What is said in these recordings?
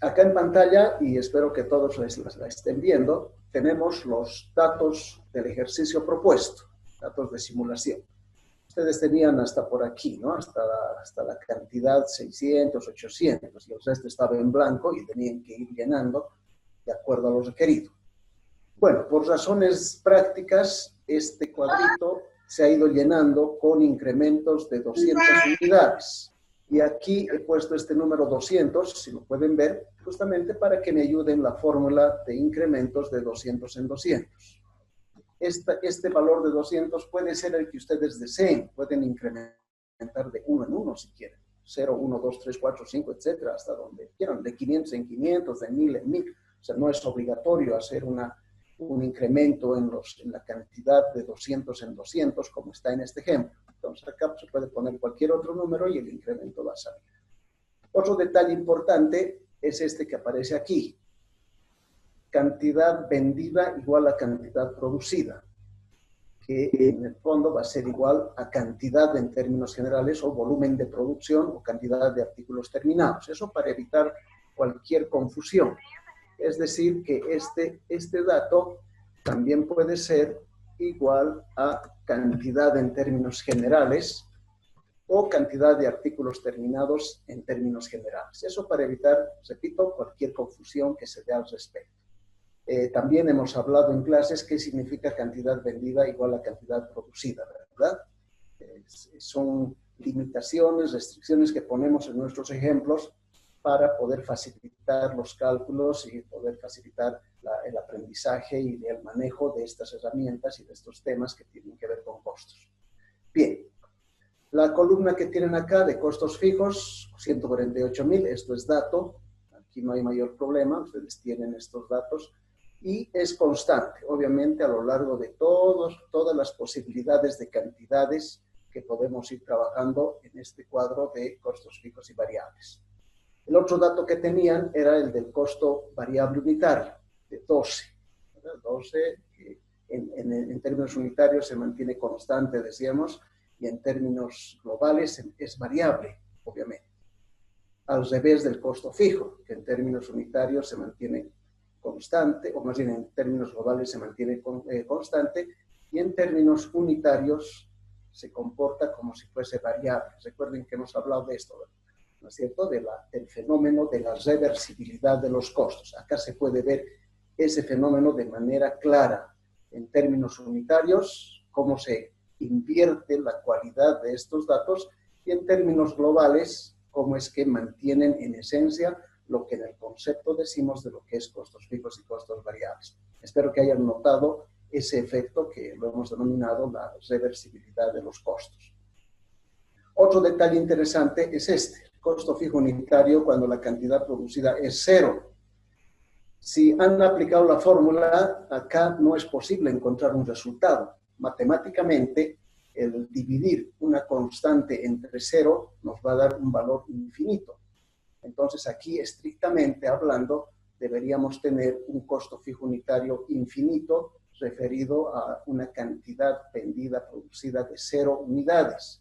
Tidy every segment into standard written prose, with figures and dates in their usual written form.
Acá en pantalla, y espero que todos la estén viendo, tenemos los datos del ejercicio propuesto, datos de simulación. Ustedes tenían hasta por aquí, ¿no? Hasta la cantidad 600, 800, y el resto estaba en blanco y tenían que ir llenando de acuerdo a lo requerido. Bueno, por razones prácticas, este cuadrito se ha ido llenando con incrementos de 200 unidades. Y aquí he puesto este número 200, si lo pueden ver, justamente para que me ayude en la fórmula de incrementos de 200 en 200. Este valor de 200 puede ser el que ustedes deseen. Pueden incrementar de uno en uno si quieren. 0, 1, 2, 3, 4, 5, etcétera, hasta donde quieran. De 500 en 500, de 1000 en 1000. O sea, no es obligatorio hacer un incremento en la cantidad de 200 en 200, como está en este ejemplo. Entonces, acá se puede poner cualquier otro número y el incremento va a salir. Otro detalle importante es este que aparece aquí. Cantidad vendida igual a cantidad producida, que en el fondo va a ser igual a cantidad en términos generales o volumen de producción o cantidad de artículos terminados. Eso para evitar cualquier confusión. Es decir, que este dato también puede ser igual a cantidad en términos generales o cantidad de artículos terminados en términos generales. Eso para evitar, repito, cualquier confusión que se dé al respecto. También hemos hablado en clases qué significa cantidad vendida igual a cantidad producida, ¿verdad? Son limitaciones, restricciones que ponemos en nuestros ejemplos para poder facilitar los cálculos y poder facilitar el aprendizaje y el manejo de estas herramientas y de estos temas que tienen que ver con costos. Bien, la columna que tienen acá de costos fijos, 148,000, esto es dato, aquí no hay mayor problema, ustedes tienen estos datos, y es constante, obviamente, a lo largo de todas las posibilidades de cantidades que podemos ir trabajando en este cuadro de costos fijos y variables. El otro dato que tenían era el del costo variable unitario, de 12. 12 en términos unitarios se mantiene constante, decíamos, y en términos globales es variable, obviamente. Al revés del costo fijo, que en términos unitarios se mantiene constante, o más bien en términos globales se mantiene constante, y en términos unitarios se comporta como si fuese variable. Recuerden que hemos hablado de esto, ¿no es cierto?, del fenómeno de la reversibilidad de los costos. Acá se puede ver ese fenómeno de manera clara en términos unitarios, cómo se invierte la cualidad de estos datos, y en términos globales, cómo es que mantienen en esencia lo que en el concepto decimos de lo que es costos fijos y costos variables. Espero que hayan notado ese efecto que lo hemos denominado la reversibilidad de los costos. Otro detalle interesante es este, el costo fijo unitario cuando la cantidad producida es 0. Si han aplicado la fórmula, acá no es posible encontrar un resultado. Matemáticamente, el dividir una constante entre 0 nos va a dar un valor infinito. Entonces, aquí, estrictamente hablando, deberíamos tener un costo fijo unitario infinito referido a una cantidad vendida, producida de 0 unidades.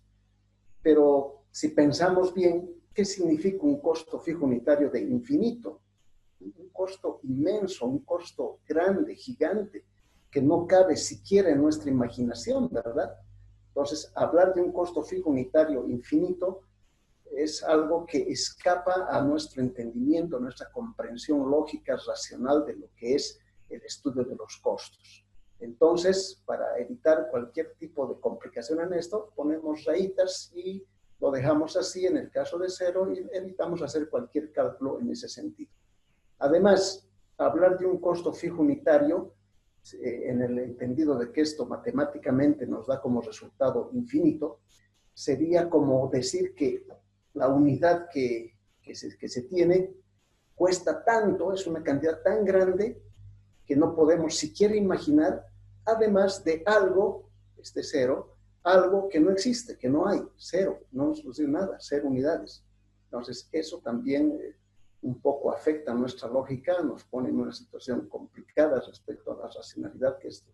Pero si pensamos bien, ¿qué significa un costo fijo unitario de infinito? Un costo inmenso, un costo grande, gigante, que no cabe siquiera en nuestra imaginación, ¿verdad? Entonces, hablar de un costo fijo unitario infinito es algo que escapa a nuestro entendimiento, a nuestra comprensión lógica, racional de lo que es el estudio de los costos. Entonces, para evitar cualquier tipo de complicación en esto, ponemos rayitas y lo dejamos así en el caso de 0 y evitamos hacer cualquier cálculo en ese sentido. Además, hablar de un costo fijo unitario, en el entendido de que esto matemáticamente nos da como resultado infinito, sería como decir que la unidad que se tiene cuesta tanto, es una cantidad tan grande que no podemos siquiera imaginar, además de algo, este 0, algo que no existe, que no hay, 0, no nos produce nada, 0 unidades. Entonces, eso también un poco afecta nuestra lógica, nos pone en una situación complicada respecto a la racionalidad que esto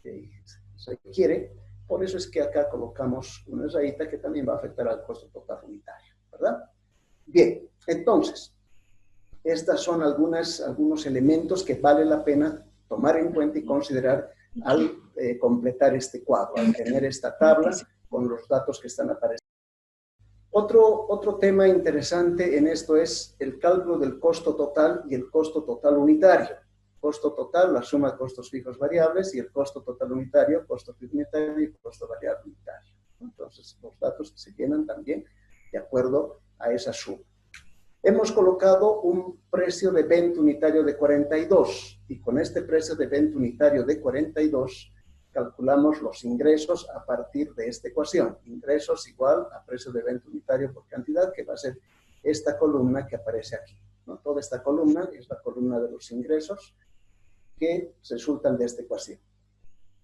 se requiere. Por eso es que acá colocamos una rayita que también va a afectar al costo total unitario, ¿verdad? Bien, entonces, Estas son algunos elementos que vale la pena tomar en cuenta y considerar al completar este cuadro, al tener esta tabla con los datos que están apareciendo. Otro tema interesante en esto es el cálculo del costo total y el costo total unitario. Costo total, la suma de costos fijos variables, y el costo total unitario, costo fijo unitario y costo variable unitario. Entonces, los datos se llenan también de acuerdo a esa suma. Hemos colocado un precio de venta unitario de 42, y con este precio de venta unitario de 42 calculamos los ingresos a partir de esta ecuación. Ingresos igual a precio de venta unitario por cantidad, que va a ser esta columna que aparece aquí, ¿no? Toda esta columna es la columna de los ingresos que resultan de esta ecuación.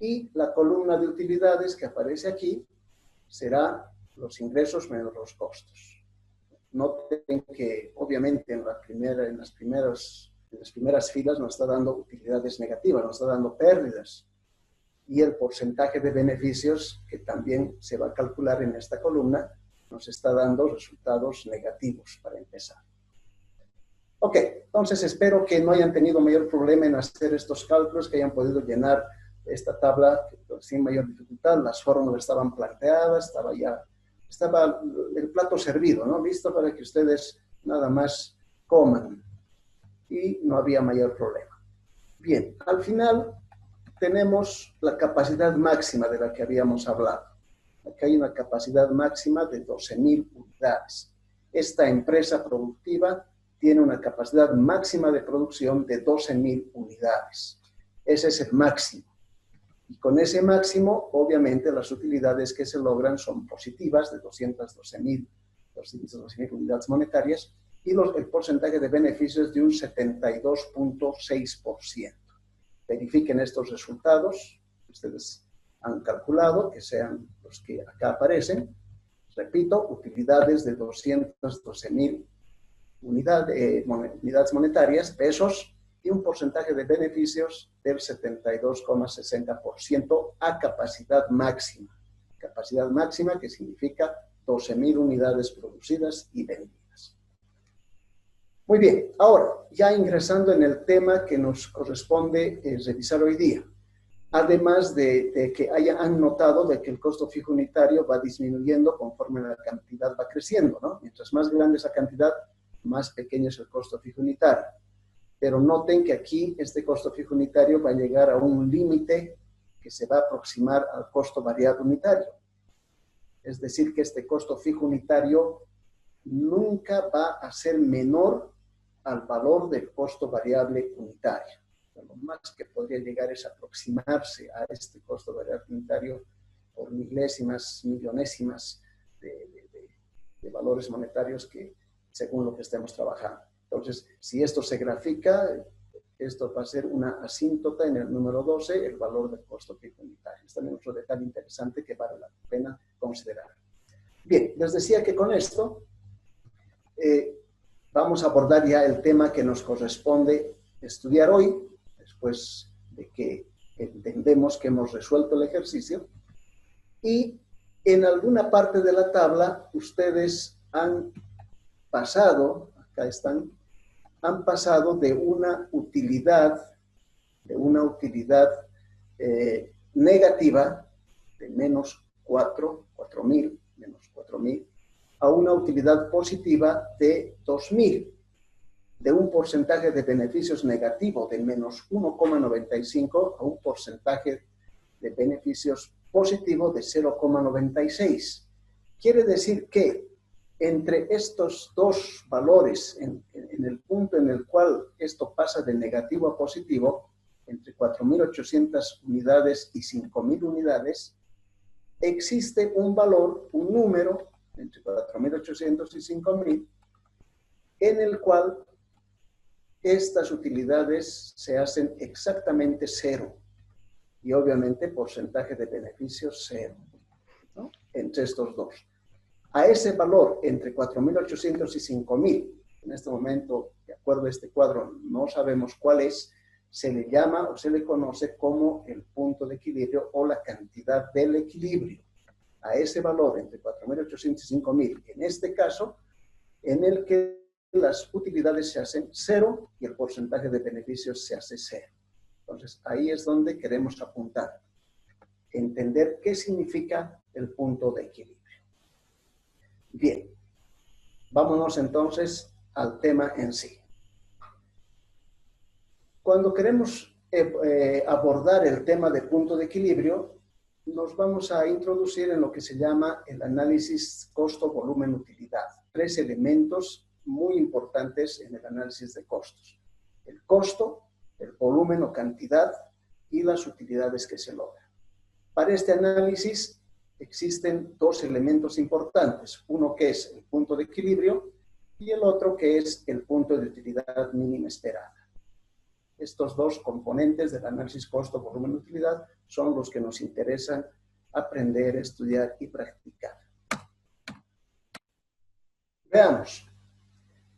Y la columna de utilidades que aparece aquí será los ingresos menos los costos. Noten que obviamente en las primeras filas nos está dando utilidades negativas, nos está dando pérdidas. Y el porcentaje de beneficios, que también se va a calcular en esta columna, nos está dando resultados negativos para empezar. Ok, entonces espero que no hayan tenido mayor problema en hacer estos cálculos, que hayan podido llenar esta tabla sin mayor dificultad. Las fórmulas estaban planteadas, estaba el plato servido, ¿no? Listo para que ustedes nada más coman, y no había mayor problema. Bien, al final tenemos la capacidad máxima de la que habíamos hablado. Aquí hay una capacidad máxima de 12.000 unidades. Esta empresa productiva tiene una capacidad máxima de producción de 12.000 unidades. Ese es el máximo. Y con ese máximo, obviamente, las utilidades que se logran son positivas, de 212.000 unidades monetarias, y el porcentaje de beneficios de un 72.6%. Verifiquen estos resultados que ustedes han calculado, que sean los que acá aparecen. Repito, utilidades de 212.000 unidades monetarias, pesos, y un porcentaje de beneficios del 72,60% a capacidad máxima. Capacidad máxima que significa 12.000 unidades producidas y vendidas. Muy bien, ahora ya ingresando en el tema que nos corresponde revisar hoy día. Además de que han notado de que el costo fijo unitario va disminuyendo conforme la cantidad va creciendo, ¿no? Mientras más grande esa cantidad, más pequeño es el costo fijo unitario. Pero noten que aquí este costo fijo unitario va a llegar a un límite que se va a aproximar al costo variable unitario. Es decir, que este costo fijo unitario nunca va a ser menor al valor del costo variable unitario. Lo más que podría llegar es aproximarse a este costo variable unitario por milésimas, millonésimas de valores monetarios que, según lo que estemos trabajando. Entonces, si esto se grafica, esto va a ser una asíntota en el número 12, el valor del costo fijo unitario. Es también otro detalle interesante que vale la pena considerar. Bien, les decía que con esto vamos a abordar ya el tema que nos corresponde estudiar hoy, después de que entendemos que hemos resuelto el ejercicio. Y en alguna parte de la tabla ustedes han pasado, acá están, han pasado de una utilidad negativa de menos 4.000, menos 4.000, a una utilidad positiva de 2.000, de un porcentaje de beneficios negativo de menos 1,95 a un porcentaje de beneficios positivo de 0,96. Quiere decir que entre estos dos valores, en el punto en el cual esto pasa de negativo a positivo, entre 4.800 unidades y 5.000 unidades, existe un valor, un número, entre 4.800 y 5.000, en el cual estas utilidades se hacen exactamente cero. Y obviamente porcentaje de beneficios cero, ¿no? Entre estos dos. A ese valor, entre 4.800 y 5.000, en este momento, de acuerdo a este cuadro, no sabemos cuál es, se le llama o se le conoce como el punto de equilibrio o la cantidad del equilibrio. A ese valor, entre 4.800 y 5.000, en este caso, en el que las utilidades se hacen cero y el porcentaje de beneficios se hace cero. Entonces, ahí es donde queremos apuntar. Entender qué significa el punto de equilibrio. Bien, vámonos entonces al tema en sí. Cuando queremos abordar el tema de punto de equilibrio, nos vamos a introducir en lo que se llama el análisis costo-volumen-utilidad. 3 elementos muy importantes en el análisis de costos. El costo, el volumen o cantidad y las utilidades que se logran. Para este análisis existen 2 elementos importantes. Uno que es el punto de equilibrio y el otro que es el punto de utilidad mínima esperada. Estos 2 componentes del análisis costo-volumen-utilidad son los que nos interesan aprender, estudiar y practicar. Veamos.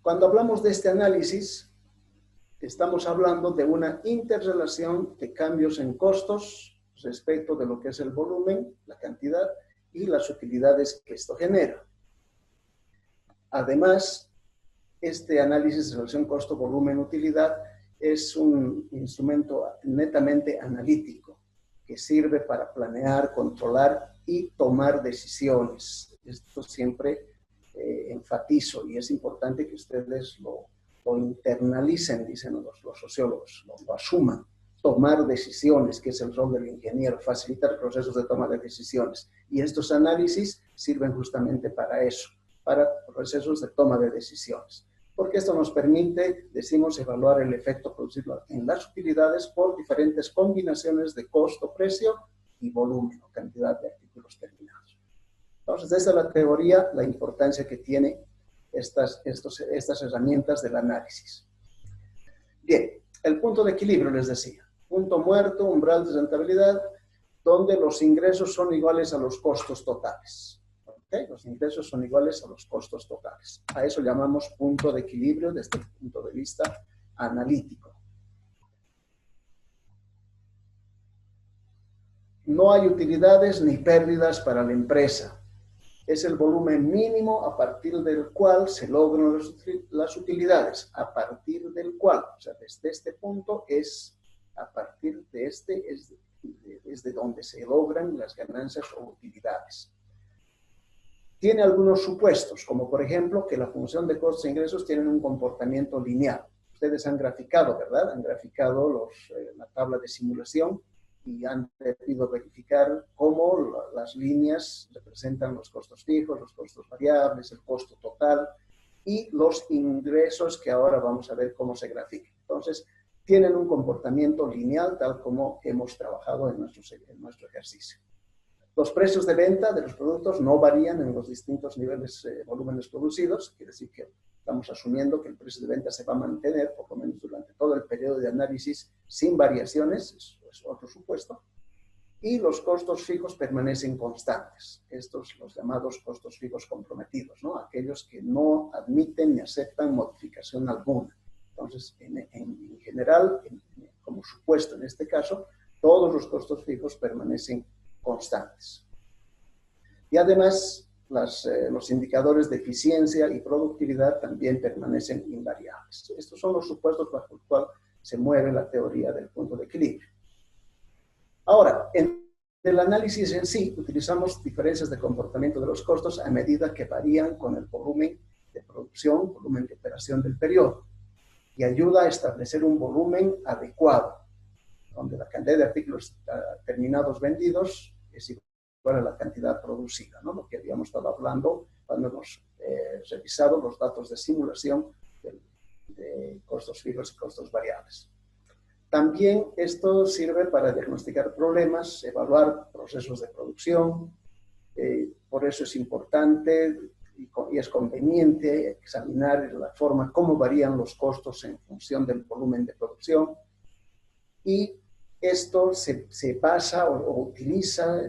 Cuando hablamos de este análisis, estamos hablando de una interrelación de cambios en costos respecto de lo que es el volumen, la cantidad y las utilidades que esto genera. Además, este análisis de relación costo-volumen-utilidad es un instrumento netamente analítico que sirve para planear, controlar y tomar decisiones. Esto siempre enfatizo y es importante que ustedes lo internalicen, dicen los sociólogos, lo asuman. Tomar decisiones, que es el rol del ingeniero, facilitar procesos de toma de decisiones. Y estos análisis sirven justamente para eso, para procesos de toma de decisiones. Porque esto nos permite, decimos, evaluar el efecto producido en las utilidades por diferentes combinaciones de costo, precio y volumen o cantidad de artículos terminados. Entonces, esa es la teoría, la importancia que tiene estas herramientas del análisis. Bien, el punto de equilibrio, les decía. Punto muerto, umbral de rentabilidad, donde los ingresos son iguales a los costos totales. ¿Okay? Los ingresos son iguales a los costos totales. A eso llamamos punto de equilibrio desde el punto de vista analítico. No hay utilidades ni pérdidas para la empresa. Es el volumen mínimo a partir del cual se logran las utilidades. A partir del cual, o sea, desde este punto es, a partir de este, es de donde se logran las ganancias o utilidades. Tiene algunos supuestos, como por ejemplo que la función de costos e ingresos tienen un comportamiento lineal. Ustedes han graficado, ¿verdad? Han graficado la tabla de simulación y han debido verificar cómo las líneas representan los costos fijos, los costos variables, el costo total y los ingresos que ahora vamos a ver cómo se grafican. Entonces, tienen un comportamiento lineal tal como hemos trabajado en nuestro ejercicio. Los precios de venta de los productos no varían en los distintos niveles, volúmenes producidos. Quiere decir que estamos asumiendo que el precio de venta se va a mantener, por lo menos durante todo el periodo de análisis, sin variaciones, es otro supuesto. Y los costos fijos permanecen constantes. Estos, los llamados costos fijos comprometidos, ¿no? Aquellos que no admiten ni aceptan modificación alguna. Entonces, en general, como supuesto en este caso, todos los costos fijos permanecen constantes. Y además, los indicadores de eficiencia y productividad también permanecen invariables. Estos son los supuestos bajo los cuales se mueve la teoría del punto de equilibrio. Ahora, en el análisis en sí, utilizamos diferencias de comportamiento de los costos a medida que varían con el volumen de producción, volumen de operación del periodo, y ayuda a establecer un volumen adecuado, donde la cantidad de artículos terminados vendidos es igual a la cantidad producida, ¿no? Lo que habíamos estado hablando cuando hemos revisado los datos de simulación de costos fijos y costos variables. También esto sirve para diagnosticar problemas, evaluar procesos de producción. Por eso es importante y es conveniente examinar la forma como varían los costos en función del volumen de producción. Y esto se basa o utiliza,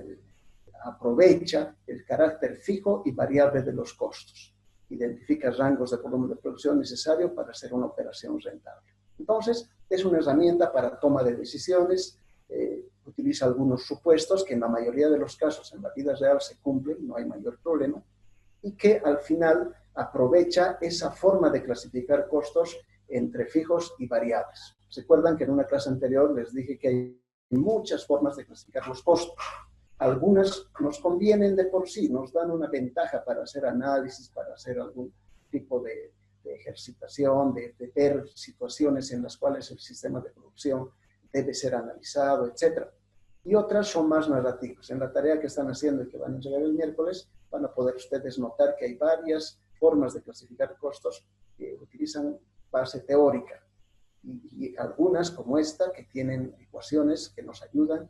aprovecha el carácter fijo y variable de los costos. Identifica rangos de volumen de producción necesario para hacer una operación rentable. Entonces, es una herramienta para toma de decisiones, utiliza algunos supuestos que en la mayoría de los casos en la vida real se cumplen, no hay mayor problema, y que al final aprovecha esa forma de clasificar costos entre fijos y variables. ¿Recuerdan que en una clase anterior les dije que hay muchas formas de clasificar los costos? Algunas nos convienen de por sí, nos dan una ventaja para hacer análisis, para hacer algún tipo de ejercitación, de ver situaciones en las cuales el sistema de producción debe ser analizado, etc. Y otras son más narrativas. En la tarea que están haciendo y que van a llegar el miércoles, van a poder ustedes notar que hay varias formas de clasificar costos que utilizan base teórica. Y algunas, como esta, que tienen ecuaciones que nos ayudan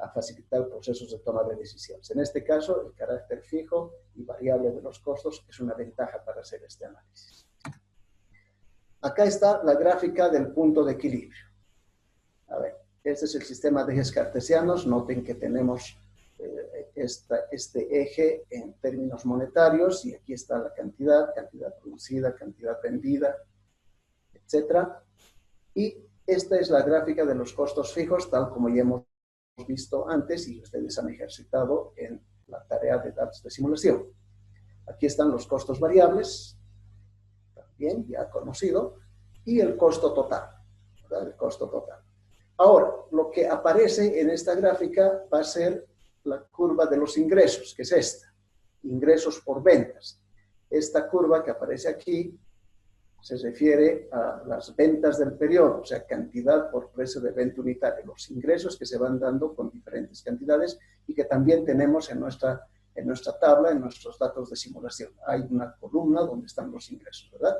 a facilitar procesos de toma de decisiones. En este caso, el carácter fijo y variable de los costos es una ventaja para hacer este análisis. Acá está la gráfica del punto de equilibrio. A ver, este es el sistema de ejes cartesianos. Noten que tenemos este eje en términos monetarios y aquí está la cantidad producida, cantidad vendida, etc. Y esta es la gráfica de los costos fijos, tal como ya hemos visto antes y ustedes han ejercitado en la tarea de datos de simulación. Aquí están los costos variables, también ya conocido, y el costo total, ¿verdad? El costo total. Ahora, lo que aparece en esta gráfica va a ser la curva de los ingresos, que es esta, ingresos por ventas. Esta curva que aparece aquí se refiere a las ventas del periodo, o sea, cantidad por precio de venta unitaria, los ingresos que se van dando con diferentes cantidades y que también tenemos en nuestra tabla, en nuestros datos de simulación. Hay una columna donde están los ingresos, ¿verdad?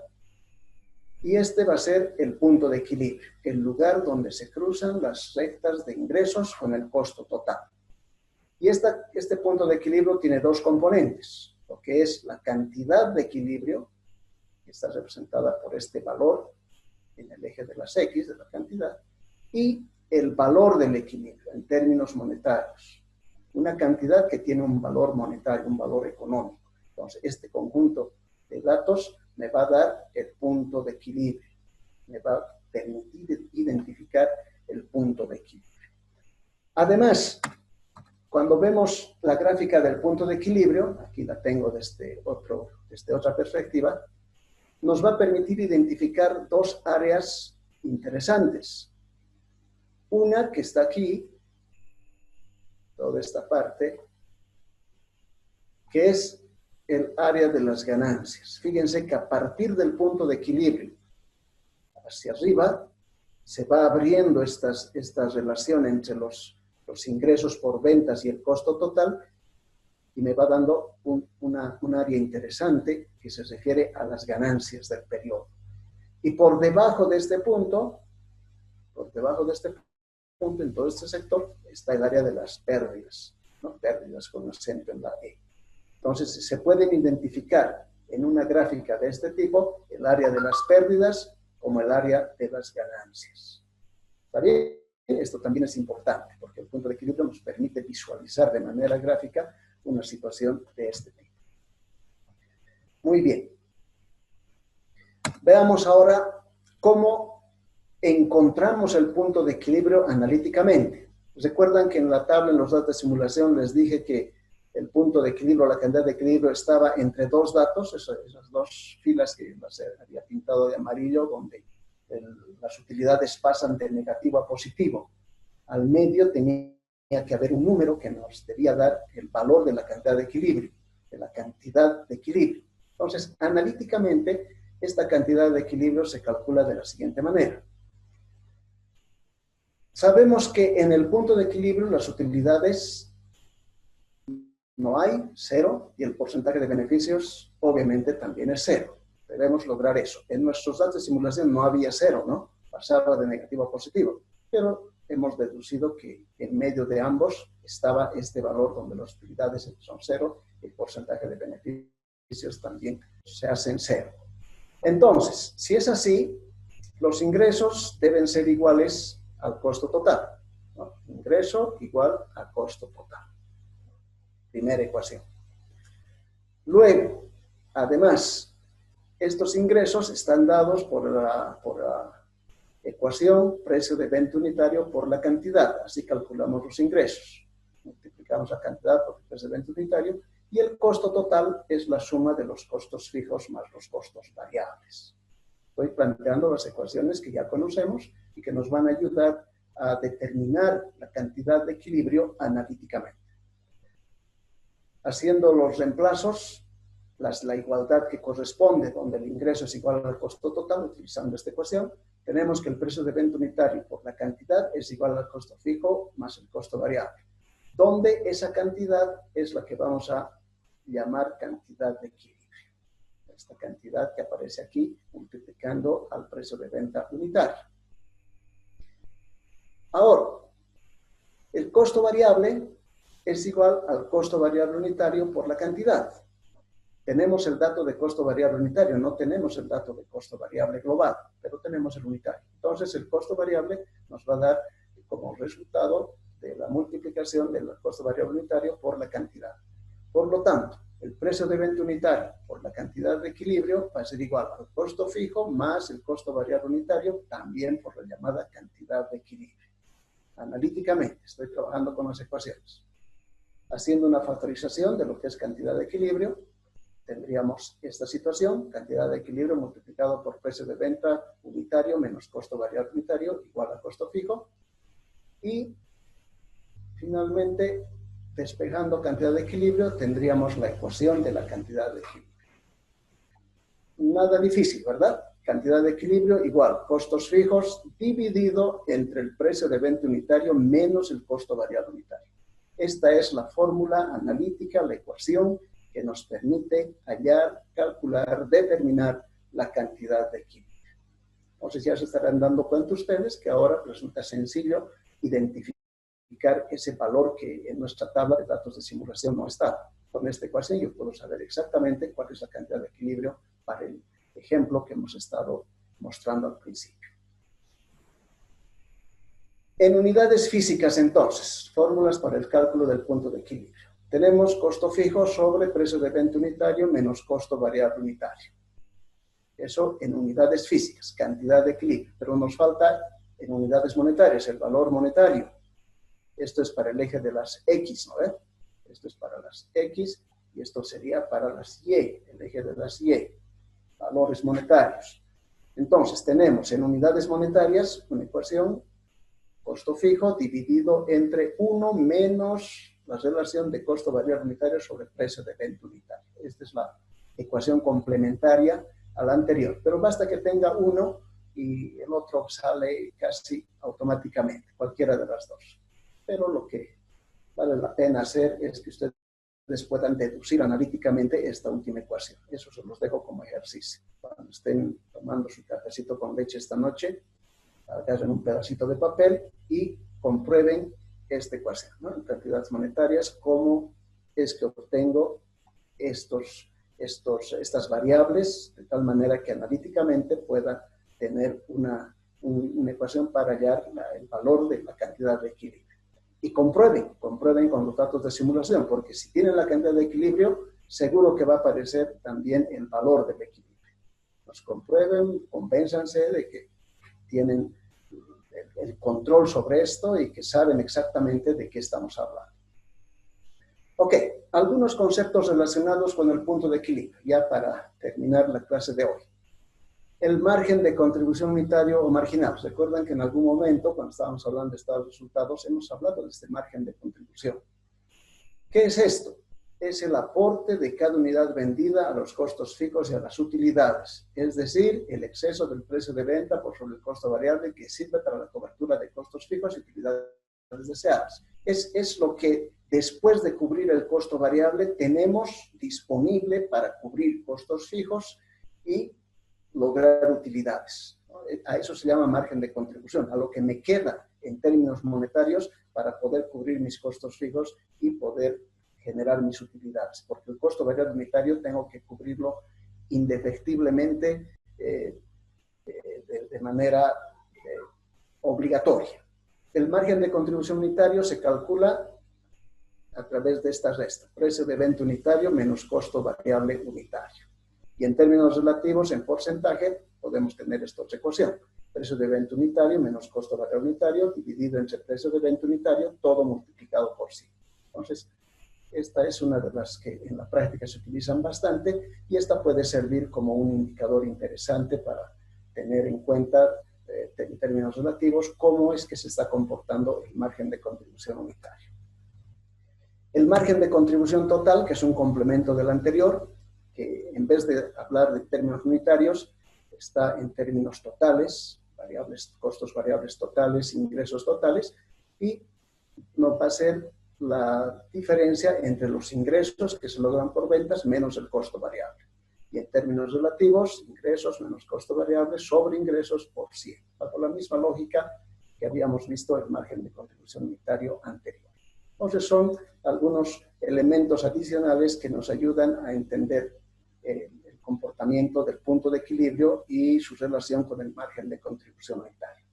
Y este va a ser el punto de equilibrio, el lugar donde se cruzan las rectas de ingresos con el costo total. Y este punto de equilibrio tiene dos componentes, lo que es la cantidad de equilibrio, que está representada por este valor en el eje de las X, de la cantidad, y el valor del equilibrio en términos monetarios. Una cantidad que tiene un valor monetario, un valor económico. Entonces, este conjunto de datos me va a dar el punto de equilibrio, me va a permitir identificar el punto de equilibrio. Además, cuando vemos la gráfica del punto de equilibrio, aquí la tengo desde otra perspectiva, nos va a permitir identificar dos áreas interesantes. Una que está aquí, toda esta parte, que es el área de las ganancias. Fíjense que a partir del punto de equilibrio hacia arriba se va abriendo esta relación entre los ingresos por ventas y el costo total y me va dando un área interesante que se refiere a las ganancias del periodo. Y por debajo de este punto, en todo este sector, está el área de las pérdidas, ¿no? Pérdidas con acento en la E. Entonces, se pueden identificar en una gráfica de este tipo el área de las pérdidas como el área de las ganancias. ¿Está bien? Esto también es importante porque el punto de equilibrio nos permite visualizar de manera gráfica una situación de este tipo. Muy bien. Veamos ahora cómo encontramos el punto de equilibrio analíticamente. ¿Recuerdan que en la tabla, en los datos de simulación, les dije que el punto de equilibrio, la cantidad de equilibrio estaba entre dos datos, esas dos filas que las había pintado de amarillo, donde las utilidades pasan de negativo a positivo? Al medio tenía que haber un número que nos debía dar el valor de la cantidad de equilibrio, de la cantidad de equilibrio. Entonces, analíticamente, esta cantidad de equilibrio se calcula de la siguiente manera. Sabemos que en el punto de equilibrio las utilidades no hay, cero, y el porcentaje de beneficios obviamente también es cero. Debemos lograr eso. En nuestros datos de simulación no había cero, ¿no? Pasaba de negativo a positivo, pero hemos deducido que en medio de ambos estaba este valor donde las utilidades son cero y el porcentaje de beneficios también se hacen cero. Entonces, si es así, los ingresos deben ser iguales al costo total, ¿no? Ingreso igual a costo total. Primera ecuación. Luego, además, estos ingresos están dados por la ecuación precio de venta unitario por la cantidad. Así calculamos los ingresos. Multiplicamos la cantidad por el precio de venta unitario Y el costo total es la suma de los costos fijos más los costos variables. Estoy planteando las ecuaciones que ya conocemos y que nos van a ayudar a determinar la cantidad de equilibrio analíticamente. Haciendo los reemplazos, la igualdad que corresponde, donde el ingreso es igual al costo total, utilizando esta ecuación, tenemos que el precio de venta unitario por la cantidad es igual al costo fijo más el costo variable, donde esa cantidad es la que vamos a llamar cantidad de equilibrio. Esta cantidad que aparece aquí multiplicando al precio de venta unitario. Ahora, el costo variable es igual al costo variable unitario por la cantidad. Tenemos el dato de costo variable unitario, no tenemos el dato de costo variable global, pero tenemos el unitario. Entonces, el costo variable nos va a dar como resultado de la multiplicación del costo variable unitario por la cantidad. Por lo tanto, el precio de venta unitario por la cantidad de equilibrio va a ser igual al costo fijo más el costo variable unitario, también por la llamada cantidad de equilibrio. Analíticamente, estoy trabajando con las ecuaciones. Haciendo una factorización de lo que es cantidad de equilibrio, tendríamos esta situación, cantidad de equilibrio multiplicado por precio de venta unitario menos costo variable unitario igual a costo fijo. Y finalmente, despejando cantidad de equilibrio, tendríamos la ecuación de la cantidad de equilibrio. Nada difícil, ¿verdad? Cantidad de equilibrio igual costos fijos dividido entre el precio de venta unitario menos el costo variable unitario. Esta es la fórmula analítica, la ecuación que nos permite hallar, calcular, determinar la cantidad de equilibrio. Entonces ya se estarán dando cuenta ustedes que ahora resulta sencillo identificar ese valor que en nuestra tabla de datos de simulación no está. Con esta ecuación yo puedo saber exactamente cuál es la cantidad de equilibrio para el ejemplo que hemos estado mostrando al principio. En unidades físicas, entonces, fórmulas para el cálculo del punto de equilibrio. Tenemos costo fijo sobre precio de venta unitario menos costo variable unitario. Eso en unidades físicas, cantidad de equilibrio. Pero nos falta en unidades monetarias, el valor monetario. Esto es para el eje de las X, ¿no ves? Esto es para las X y esto sería para las Y, el eje de las Y. Valores monetarios. Entonces, tenemos en unidades monetarias una ecuación, costo fijo dividido entre 1 menos la relación de costo variable unitario sobre precio de venta unitario. Esta es la ecuación complementaria a la anterior, pero basta que tenga uno y el otro sale casi automáticamente, cualquiera de las dos. Pero lo que vale la pena hacer es que ustedes puedan deducir analíticamente esta última ecuación. Eso se los dejo como ejercicio. Cuando estén tomando su cafecito con leche esta noche, agarren un pedacito de papel y comprueben esta ecuación, ¿no? En cantidades monetarias, cómo es que obtengo estas variables de tal manera que analíticamente pueda tener una ecuación para hallar el valor de la cantidad de equilibrio. Y comprueben con los datos de simulación, porque si tienen la cantidad de equilibrio, seguro que va a aparecer también el valor del equilibrio. Los comprueben, convénzanse de que tienen el control sobre esto y que saben exactamente de qué estamos hablando. Ok, algunos conceptos relacionados con el punto de equilibrio, ya para terminar la clase de hoy. El margen de contribución unitario o marginal. Recuerdan que en algún momento, cuando estábamos hablando de estados de resultados, hemos hablado de este margen de contribución. ¿Qué es esto? Es el aporte de cada unidad vendida a los costos fijos y a las utilidades, es decir, el exceso del precio de venta por sobre el costo variable que sirve para la cobertura de costos fijos y utilidades deseadas. Es lo que después de cubrir el costo variable tenemos disponible para cubrir costos fijos y lograr utilidades. A eso se llama margen de contribución, a lo que me queda en términos monetarios para poder cubrir mis costos fijos y poder generar mis utilidades, porque el costo variable unitario tengo que cubrirlo indefectiblemente de manera obligatoria. El margen de contribución unitario se calcula a través de esta resta, precio de venta unitario menos costo variable unitario. Y en términos relativos, en porcentaje, podemos tener esta otra ecuación. Precio de venta unitario menos costo variable unitario dividido entre precio de venta unitario, todo multiplicado por 100. Entonces, Esta es una de las que en la práctica se utilizan bastante y esta puede servir como un indicador interesante para tener en cuenta en términos relativos cómo es que se está comportando el margen de contribución unitario. El margen de contribución total, que es un complemento del anterior, que en vez de hablar de términos unitarios, está en términos totales, variables, costos variables totales, ingresos totales, y nos va a ser la diferencia entre los ingresos que se logran por ventas menos el costo variable. Y en términos relativos, ingresos menos costo variable sobre ingresos por 100. Bajo la misma lógica que habíamos visto el margen de contribución unitario anterior. Entonces son algunos elementos adicionales que nos ayudan a entender el comportamiento del punto de equilibrio y su relación con el margen de contribución unitaria.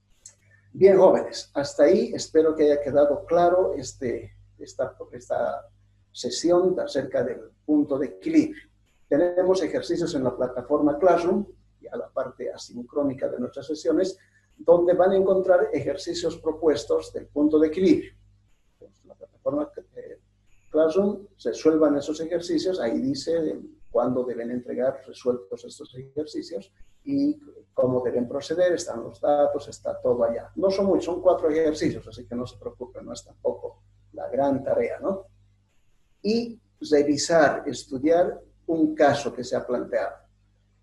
Bien, jóvenes, hasta ahí espero que haya quedado claro esta sesión acerca del punto de equilibrio. Tenemos ejercicios en la plataforma Classroom, y a la parte asincrónica de nuestras sesiones, donde van a encontrar ejercicios propuestos del punto de equilibrio. En la plataforma Classroom resuelvan esos ejercicios, ahí dice cuándo deben entregar resueltos estos ejercicios y cómo deben proceder, están los datos, está todo allá. No son muchos, son 4 ejercicios, así que no se preocupen, no es tampoco la gran tarea, ¿no? Y revisar, estudiar un caso que se ha planteado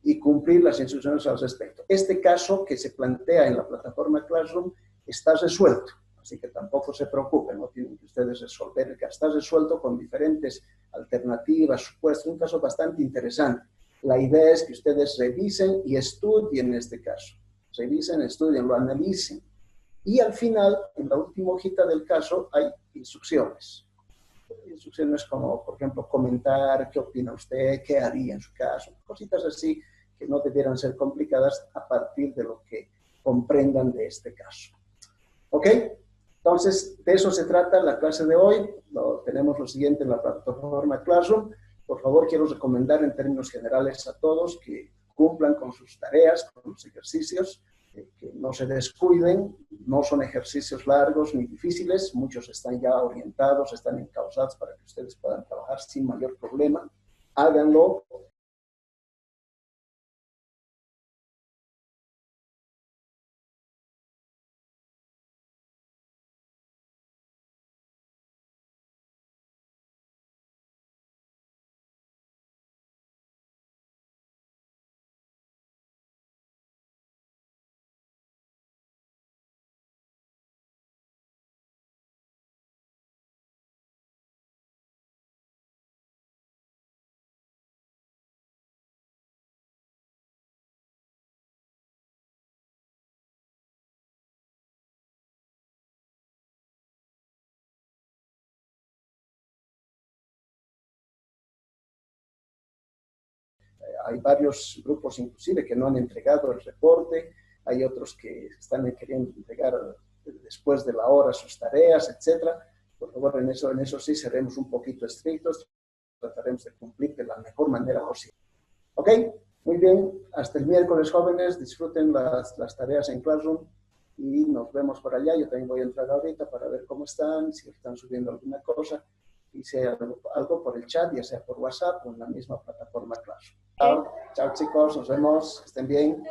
y cumplir las instrucciones al respecto. Este caso que se plantea en la plataforma Classroom está resuelto, así que tampoco se preocupen, no tienen que ustedes resolver el caso. Está resuelto con diferentes alternativas, supuestos, un caso bastante interesante. La idea es que ustedes revisen y estudien este caso. Revisen, estudien, lo analicen. Y al final, en la última hojita del caso, hay instrucciones. Instrucciones como, por ejemplo, comentar qué opina usted, qué haría en su caso, cositas así que no debieran ser complicadas a partir de lo que comprendan de este caso. ¿Ok? Entonces, de eso se trata la clase de hoy. Tenemos lo siguiente en la plataforma Classroom. Por favor, quiero recomendar en términos generales a todos que cumplan con sus tareas, con los ejercicios, que no se descuiden, no son ejercicios largos ni difíciles, muchos están ya orientados, están encausados para que ustedes puedan trabajar sin mayor problema. Háganlo. Hay varios grupos inclusive que no han entregado el reporte, hay otros que están queriendo entregar después de la hora sus tareas, etcétera. Por favor, en eso sí seremos un poquito estrictos, trataremos de cumplir de la mejor manera posible. ¿Ok? Muy bien, hasta el miércoles, jóvenes, disfruten las tareas en Classroom y nos vemos por allá. Yo también voy a entrar ahorita para ver cómo están, si están subiendo alguna cosa, y si hay algo por el chat, ya sea por WhatsApp o en la misma plataforma Classroom. Chao, chao chicos, nos vemos, que estén bien.